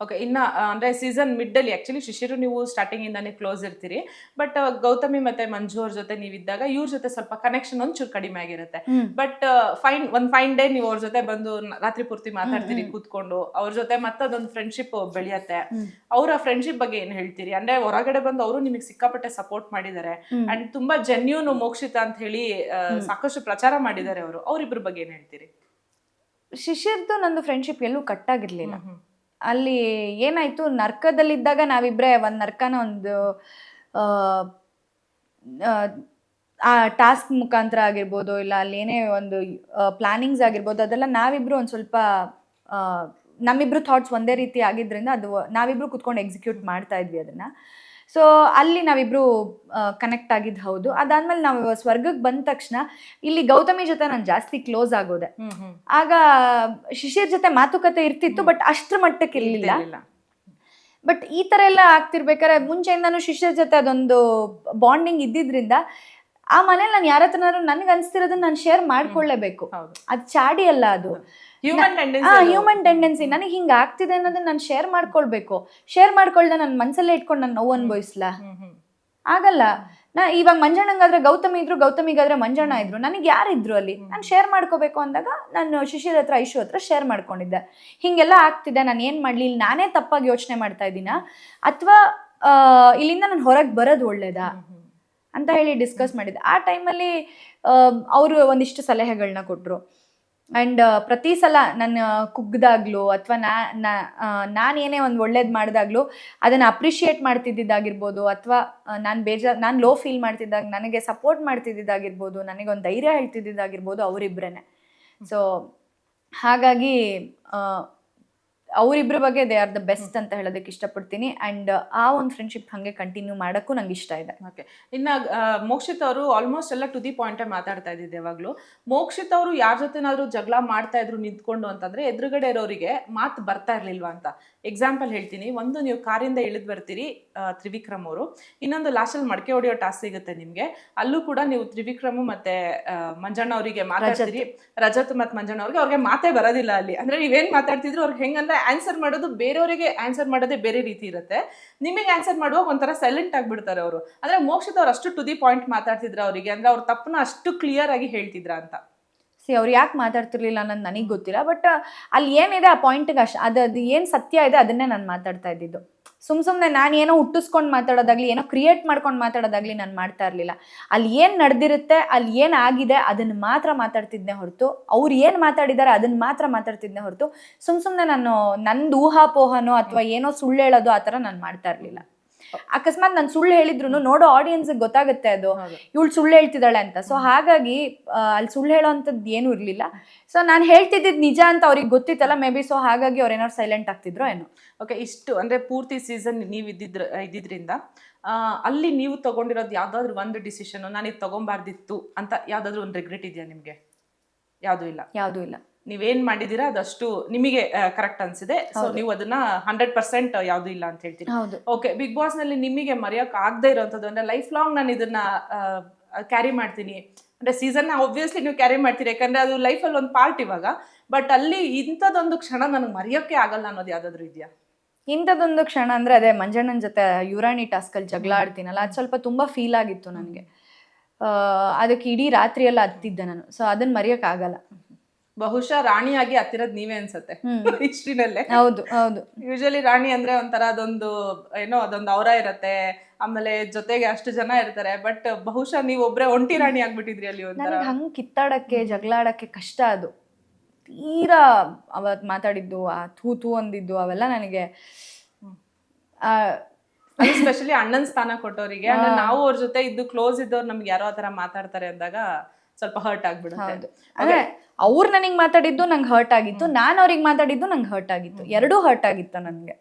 Okay. ಇನ್ನ ಅಂದ್ರೆ season mid ಅಲ್ಲಿ ಆಕ್ಚುಲಿ ಶಿಶಿರು ನೀವು ಸ್ಟಾರ್ಟಿಂಗ್ ಇಂದಾನೆ ಕ್ಲೋಸ್ ಇರ್ತೀರಿ. ಬಟ್ ಗೌತಮಿ ಮತ್ತೆ ಮಂಜು ಅವ್ರ ಜೊತೆ ನೀವಿದ್ದಾಗ ಇವ್ರ ಜೊತೆ ಸ್ವಲ್ಪ ಕನೆಕ್ಷನ್ ಒಂಚೂರು ಕಡಿಮೆ ಆಗಿರುತ್ತೆ. ಬಟ್ ಫೈನ್ ಡೇ ನೀವು ಅವ್ರ ಜೊತೆ ಬಂದು ರಾತ್ರಿ ಪೂರ್ತಿ ಮಾತಾಡ್ತೀರಿ ಕೂತ್ಕೊಂಡು. ಅವ್ರ ಜೊತೆ ಮತ್ತದೊಂದು ಫ್ರೆಂಡ್ಶಿಪ್ ಬೆಳೆಯತ್ತೆ. ಅವ್ರ ಫ್ರೆಂಡ್ಶಿಪ್ ಬಗ್ಗೆ ಏನ್ ಹೇಳ್ತೀರಿ? ಅಂದ್ರೆ ಹೊರಗಡೆ ಬಂದು ಅವರು ನಿಮಗೆ ಸಿಕ್ಕಾಪಟ್ಟೆ ಸಪೋರ್ಟ್ ಮಾಡಿದ್ದಾರೆ ಅಂಡ್ ತುಂಬಾ ಜೆನ್ಯೂನ್ ಮೋಕ್ಷಿತ ಅಂತ ಹೇಳಿ ಸಾಕಷ್ಟು ಪ್ರಚಾರ ಮಾಡಿದ್ದಾರೆ ಅವರು. ಅವ್ರಿಬ್ರ ಬಗ್ಗೆ ಏನ್ ಹೇಳ್ತೀರಿ? ಶಿಶಿರ್ದು ನಂದು ಫ್ರೆಂಡ್ಶಿಪ್ ಎಲ್ಲೂ ಕಟ್ಟಾಗಿರ್ಲಿಲ್ಲ. ಅಲ್ಲಿ ಏನಾಯ್ತು, ನರ್ಕದಲ್ಲಿದ್ದಾಗ ನಾವಿಬ್ರೆ ಒಂದು ನರ್ಕನ ಒಂದು ಆ ಟಾಸ್ಕ್ ಮುಖಾಂತರ ಆಗಿರ್ಬೋದು, ಇಲ್ಲ ಅಲ್ಲಿ ಏನೇ ಒಂದು ಪ್ಲಾನಿಂಗ್ಸ್ ಆಗಿರ್ಬೋದು, ಅದೆಲ್ಲ ನಾವಿಬ್ರು ಒಂದು ಸ್ವಲ್ಪ ನಮ್ಮಿಬ್ರು ಥಾಟ್ಸ್ ಒಂದೇ ರೀತಿ ಆಗಿದ್ರಿಂದ ಅದು ನಾವಿಬ್ರು ಕುತ್ಕೊಂಡು ಎಕ್ಸಿಕ್ಯೂಟ್ ಮಾಡ್ತಾ ಇದ್ವಿ ಅದನ್ನ. ಸೊ ಅಲ್ಲಿ ನಾವಿಬ್ರು ಕನೆಕ್ಟ್ ಆಗಿದ್ದು ಹೌದು. ಅದಾದ್ಮೇಲೆ ನಾವು ಸ್ವರ್ಗಕ್ಕೆ ಬಂದ ತಕ್ಷಣ ಇಲ್ಲಿ ಗೌತಮಿ ಜೊತೆ ನಾನು ಜಾಸ್ತಿ ಕ್ಲೋಸ್ ಆಗೋದೆ. ಆಗ ಶಿಶಿರ್ ಜೊತೆ ಮಾತುಕತೆ ಇರ್ತಿತ್ತು, ಬಟ್ ಅಷ್ಟ್ರ ಮಟ್ಟಕ್ಕೆ ಇರ್ಲಿಲ್ಲ. ಬಟ್ ಈ ತರ ಎಲ್ಲ ಆಗ್ತಿರ್ಬೇಕಾದ್ರೆ ಮುಂಚೆಯಿಂದಾನು ಶಿಶಿರ್ ಜೊತೆ ಅದೊಂದು ಬಾಂಡಿಂಗ್ ಇದ್ದಿದ್ರಿಂದ ಆ ಮನೇಲಿ ನಾನು ಯಾರ ಹತ್ರನಾದ್ರು ನನ್ಗೆ ಅನ್ಸ್ತಿರೋದನ್ನ ನಾನು ಶೇರ್ ಮಾಡ್ಕೊಳ್ಳೇಬೇಕು. ಅದು ಚಾಡಿ ಅಲ್ಲ, ಅದು ಹ್ಯೂಮನ್ ಟೆಂಡೆನ್ಸಿ. ನನಗೆ ಹಿಂಗ ಆಗ್ತಿದೆ ಅನ್ನೋದನ್ನ ನಾನು ಶೇರ್ ಮಾಡ್ಕೊಳ್ಬೇಕು. ಶೇರ್ ಮಾಡ್ಕೊಳ್ದೆ ನನ್ನ ಮನ್ಸಲ್ಲೇ ಇಟ್ಕೊಂಡು ನಾನು ನೋವು ಅನ್ಭವಿಸ್ಲಾ? ಆಗಲ್ಲ. ಇವಾಗ ಮಂಜಣ್ಣಂಗಾದ್ರೆ ಗೌತಮಿ ಇದ್ರು, ಗೌತಮಿಗಾದ್ರೆ ಮಂಜಣ್ಣ ಇದ್ರು, ನನಗೆ ಯಾರಿದ್ರು ಅಲ್ಲಿ? ನಾನು ಶೇರ್ ಮಾಡ್ಕೋಬೇಕು ಅಂದಾಗ ನಾನು ಶಿಶಿರ್ ಹತ್ರ ಐಶು ಹತ್ರ ಶೇರ್ ಮಾಡ್ಕೊಂಡಿದ್ದೆ. ಹಿಂಗೆಲ್ಲ ಆಗ್ತಿದೆ, ನಾನು ಏನ್ ಮಾಡ್ಲಿ, ಇಲ್ಲಿ ನಾನೇ ತಪ್ಪಾಗಿ ಯೋಚನೆ ಮಾಡ್ತಾ ಇದ್ದೀನ, ಅಥವಾ ಇಲ್ಲಿಂದ ನಾನು ಹೊರಗೆ ಬರೋದು ಒಳ್ಳೇದಾ ಅಂತ ಹೇಳಿ ಡಿಸ್ಕಸ್ ಮಾಡಿದ್ದೆ. ಆ ಟೈಮಲ್ಲಿ ಅವರು ಒಂದಿಷ್ಟು ಸಲಹೆಗಳನ್ನ ಕೊಟ್ಟರು. ಆ್ಯಂಡ್ ಪ್ರತಿ ಸಲ ನಾನು ಕುಗ್ದಾಗ್ಲೂ ಅಥವಾ ನಾನು ಏನೇ ಒಂದು ಒಳ್ಳೇದು ಮಾಡಿದಾಗ್ಲೂ ಅದನ್ನು ಅಪ್ರಿಷಿಯೇಟ್ ಮಾಡ್ತಿದ್ದಿದ್ದಾಗಿರ್ಬೋದು, ಅಥವಾ ನಾನು ಲೋ ಫೀಲ್ ಮಾಡ್ತಿದ್ದಾಗ ನನಗೆ ಸಪೋರ್ಟ್ ಮಾಡ್ತಿದ್ದಿದ್ದಾಗಿರ್ಬೋದು, ನನಗೊಂದು ಧೈರ್ಯ ಹೇಳ್ತಿದ್ದಿದ್ದಾಗಿರ್ಬೋದು ಅವರಿಬ್ಬರೇ. ಸೊ ಹಾಗಾಗಿ ಅವರಿಬ್ಬರ ಬಗ್ಗೆ ದೇ ಆರ್ ದ ಬೆಸ್ಟ್ ಅಂತ ಹೇಳೋದಕ್ಕೆ ಇಷ್ಟಪಡ್ತೀನಿ. ಆ್ಯಂಡ್ ಆ ಒಂದು ಫ್ರೆಂಡ್ಶಿಪ್ ಹಾಗೆ ಕಂಟಿನ್ಯೂ ಮಾಡೋಕ್ಕೂ ನಂಗೆ ಇಷ್ಟ ಇದೆ. ಓಕೆ. ಇನ್ನು ಮೋಕ್ಷಿತ್ ಅವರು ಆಲ್ಮೋಸ್ಟ್ ಎಲ್ಲ ಟು ದಿ ಪಾಯಿಂಟೇ ಮಾತಾಡ್ತಾ ಇದ್ದಿದ್ದು ಯಾವಾಗಲೂ. ಮೋಕ್ಷಿತ್ ಅವರು ಯಾರ ಜೊತೆನಾದ್ರು ಜಗಳ ಮಾಡ್ತಾ ಇದ್ರು ನಿಂತ್ಕೊಂಡು ಅಂತಂದ್ರೆ ಎದುರುಗಡೆ ಇರೋರಿಗೆ ಮಾತು ಬರ್ತಾ ಇರ್ಲಿಲ್ವಾ ಅಂತ. ಎಕ್ಸಾಂಪಲ್ ಹೇಳ್ತೀನಿ. ಒಂದು, ನೀವು ಕಾರಿಂದ ಇಳಿದು ಬರ್ತೀರಿ ತ್ರಿವಿಕ್ರಮ್ ಅವರು, ಇನ್ನೊಂದು ಲಾಸ್ಟಲ್ಲಿ ಮಡಕೆ ಹೊಡೆಯೋ ಟಾಸ್ಕ್ ಸಿಗುತ್ತೆ ನಿಮ್ಗೆ. ಅಲ್ಲೂ ಕೂಡ ನೀವು ತ್ರಿವಿಕ್ರಮ್ ಮತ್ತೆ ಮಂಜಣ್ಣ ಅವರಿಗೆ ಮಾತಾಡ್ತೀರಿ. ರಜತ್ ಮತ್ತೆ ಮಂಜಣ್ಣ ಅವ್ರಿಗೆ ಮಾತೇ ಬರೋದಿಲ್ಲ ಅಲ್ಲಿ. ಅಂದ್ರೆ ನೀವೇನ್ ಮಾತಾಡ್ತಿದ್ರು ಅವ್ರಿಗೆ ಹೆಂಗಂದ್ರೆ ಆನ್ಸರ್ ಮಾಡೋದು ಬೇರೆಯವರಿಗೆ ಆನ್ಸರ್ ಮಾಡೋದೇ ಬೇರೆ ರೀತಿ ಇರುತ್ತೆ. ನಿಮಗೆ ಆನ್ಸರ್ ಮಾಡುವಾಗ ಒಂಥರ ಸೈಲೆಂಟ್ ಆಗಿಬಿಡ್ತಾರೆ ಅವರು. ಅಂದ್ರೆ ಮೋಕ್ಷಿತ್ ಅವ್ರು ಅಷ್ಟು ಟು ದಿ ಪಾಯಿಂಟ್ ಮಾತಾಡ್ತಿದ್ರ ಅವರಿಗೆ, ಅಂದ್ರೆ ಅವ್ರ ತಪ್ಪನ್ನ ಅಷ್ಟು ಕ್ಲಿಯರ್ ಆಗಿ ಹೇಳ್ತಿದ್ರ ಅಂತ. ಅವ್ರು ಯಾಕೆ ಮಾತಾಡ್ತಿರ್ಲಿಲ್ಲ ಅನ್ನೋದು ನನಗೆ ಗೊತ್ತಿಲ್ಲ. ಬಟ್ ಅಲ್ಲಿ ಏನಿದೆ ಆ ಪಾಯಿಂಟ್ಗೆ ಅದು ಏನು ಸತ್ಯ ಇದೆ ಅದನ್ನೇ ನಾನು ಮಾತಾಡ್ತಾ ಇದ್ದಿದ್ದು. ಸುಮ್ಮನೆ ನಾನು ಏನೋ ಹುಟ್ಟಿಸ್ಕೊಂಡು ಮಾತಾಡೋದಾಗ್ಲಿ, ಏನೋ ಕ್ರಿಯೇಟ್ ಮಾಡ್ಕೊಂಡು ಮಾತಾಡೋದಾಗ್ಲಿ ನಾನು ಮಾಡ್ತಾ ಇರಲಿಲ್ಲ. ಅಲ್ಲಿ ಏನು ನಡೆದಿರುತ್ತೆ, ಅಲ್ಲಿ ಏನು ಆಗಿದೆ ಅದನ್ನು ಮಾತ್ರ ಮಾತಾಡ್ತಿದ್ದೆ ಹೊರತು, ಅವ್ರು ಏನು ಮಾತಾಡಿದ್ದಾರೆ ಅದನ್ನು ಮಾತ್ರ ಮಾತಾಡ್ತಿದ್ದೆ ಹೊರತು ಸುಮ್ಮನೆ ನಾನು ನಂದು ಊಹಾಪೋಹನೋ ಅಥವಾ ಏನೋ ಸುಳ್ಳು ಹೇಳೋದು ಆ ಥರ ನಾನು ಮಾಡ್ತಾ ಇರಲಿಲ್ಲ. ಅಕಸ್ಮಾತ್ ನಾನು ಸುಳ್ಳು ಹೇಳಿದ್ರು ನೋಡೋ ಆಡಿಯನ್ಸ್ಗೆ ಗೊತ್ತಾಗುತ್ತೆ ಅದು ಇವಳು ಸುಳ್ಳು ಹೇಳ್ತಿದ್ದಾಳೆ ಅಂತ. ಸೊ ಹಾಗಾಗಿ ಅಲ್ಲಿ ಸುಳ್ಳು ಹೇಳೋ ಅಂಥದ್ದು ಏನೂ ಇರಲಿಲ್ಲ. ಸೊ ನಾನು ಹೇಳ್ತಿದ್ದಿದ್ದು ನಿಜ ಅಂತ ಅವ್ರಿಗೆ ಗೊತ್ತಿತ್ತಲ್ಲ ಮೇ ಬಿ. ಸೊ ಹಾಗಾಗಿ ಅವ್ರು ಏನಾದ್ರು ಸೈಲೆಂಟ್ ಆಗ್ತಿದ್ರು ಏನೋ. ಓಕೆ. ಇಷ್ಟು ಅಂದ್ರೆ ಪೂರ್ತಿ ಸೀಸನ್ ನೀವು ಇದ್ದಿದ್ರಿಂದ ಅಲ್ಲಿ ನೀವು ತಗೊಂಡಿರೋದು ಯಾವ್ದಾದ್ರು ಒಂದು ಡಿಸಿಷನ್, ನಾನು ಇದು ತಗೊಂಬಾರ್ದಿತ್ತು ಅಂತ ಯಾವ್ದಾದ್ರು ಒಂದು ರಿಗ್ರೆಟ್ ಇದೆಯಾ ನಿಮ್ಗೆ? ಯಾವುದೂ ಇಲ್ಲ. ಯಾವುದೂ ಇಲ್ಲ. ನೀವೇನ್ ಮಾಡಿದೀರಾ ಅದಷ್ಟು ನಿಮಗೆ ಕರೆಕ್ಟ್ ಅನ್ಸಿದೆ. ಸೊ ನೀವು ಅದನ್ನ 100% ಯಾವ್ದು ಇಲ್ಲ ಅಂತ ಹೇಳ್ತೀರಿ. ಓಕೆ. ಬಿಗ್ ಬಾಸ್ ನಲ್ಲಿ ನಿಮಗೆ ಮರೆಯೋಕೆ ಆಗದೆ ಇರೋಂಥದ್ದು ಅಂದ್ರೆ ಲೈಫ್ ಲಾಂಗ್ ನಾನು ಇದನ್ನ ಕ್ಯಾರಿ ಮಾಡ್ತೀನಿ ಅಂದ್ರೆ ಸೀಸನ್ ಆಬ್ವಿಯಸ್ಲಿ ನೀವು ಕ್ಯಾರಿ ಮಾಡ್ತೀರಿ, ಯಾಕಂದ್ರೆ ಅದು ಲೈಫಲ್ಲಿ ಒಂದು ಪಾರ್ಟ್ ಇವಾಗ. ಬಟ್ ಅಲ್ಲಿ ಇಂಥದ್ದೊಂದು ಕ್ಷಣ ನನಗೆ ಮರೆಯೋಕೆ ಆಗಲ್ಲ ಅನ್ನೋದು ಯಾವ್ದಾದ್ರು ಇದೆಯಾ? ಇಂಥದ್ದೊಂದು ಕ್ಷಣ ಅಂದ್ರೆ ಅದೇ ಮಂಜಣ್ಣನ ಜೊತೆ ಯುರಾಣಿ ಟಾಸ್ಕಲ್ಲಿ ಜಗಳ ಆಡ್ತೀನಲ್ಲ, ಅದು ಸ್ವಲ್ಪ ತುಂಬಾ ಫೀಲ್ ಆಗಿತ್ತು ನನಗೆ. ಅದಕ್ಕೆ ಇಡೀ ರಾತ್ರಿ ಎಲ್ಲ ಹತ್ತಿದ್ದೆ ನಾನು. ಸೊ ಅದನ್ನ ಮರೆಯೋಕೆ ಆಗಲ್ಲ. ಬಹುಶಃ ರಾಣಿಯಾಗಿ ಹತ್ತಿರೋದು ನೀವೇ ಅನ್ಸತ್ತೆ ಹಿಸ್ಟ್ರಿನಲ್ಲೇ. ಹೌದು ಹೌದು. ಯೂಶಲಿ ರಾಣಿ ಅಂದ್ರೆ ಒಂಥರ ಅದೊಂದು ಏನೋ ಅದೊಂದು ಅವರ ಇರತ್ತೆ, ಆಮೇಲೆ ಜೊತೆಗೆ ಅಷ್ಟು ಜನ ಇರ್ತಾರೆ. ಬಟ್ ಬಹುಶಃ ನೀವು ಒಬ್ರೆ ಒಂಟಿ ರಾಣಿ ಆಗ್ಬಿಟ್ಟಿದ್ರಿ ಅಲ್ಲಿ. ಒಂಥರ ಹಂಗ್ ಕಿತ್ತಾಡಕ್ಕೆ ಜಗಳಾಡಕ್ಕೆ ಕಷ್ಟ. ಅದು ತೀರಾ ಅವತ್ ಮಾತಾಡಿದ್ದು, ಆ ಥೂ ಅಂದಿದ್ದು ಅವೆಲ್ಲ ನನಗೆ ಎಸ್ಪೆಷಲಿ ಅಣ್ಣನ್ ಸ್ಥಾನ ಕೊಟ್ಟವರಿಗೆ, ಅಂದ್ರೆ ನಾವು ಅವ್ರ ಜೊತೆ ಇದ್ದು ಕ್ಲೋಸ್ ಇದ್ದವ್ರು ನಮ್ಗೆ ಯಾರೋ ಆತರ ಮಾತಾಡ್ತಾರೆ ಅಂದಾಗ ಸ್ವಲ್ಪ ಹರ್ಟ್ ಆಗ್ಬಿಡುತ್ತೆ. ಅಂದ್ರೆ ಅವ್ರು ನನಗೆ ಮಾತಾಡಿದ್ದು ನಂಗೆ ಹರ್ಟ್ ಆಗಿತ್ತು, ನಾನು ಅವ್ರಿಗೆ ಮಾತಾಡಿದ್ದು ನಂಗೆ ಹರ್ಟ್ ಆಗಿತ್ತು, ಎರಡೂ ಹರ್ಟ್ ಆಗಿತ್ತು ನನಗೆ.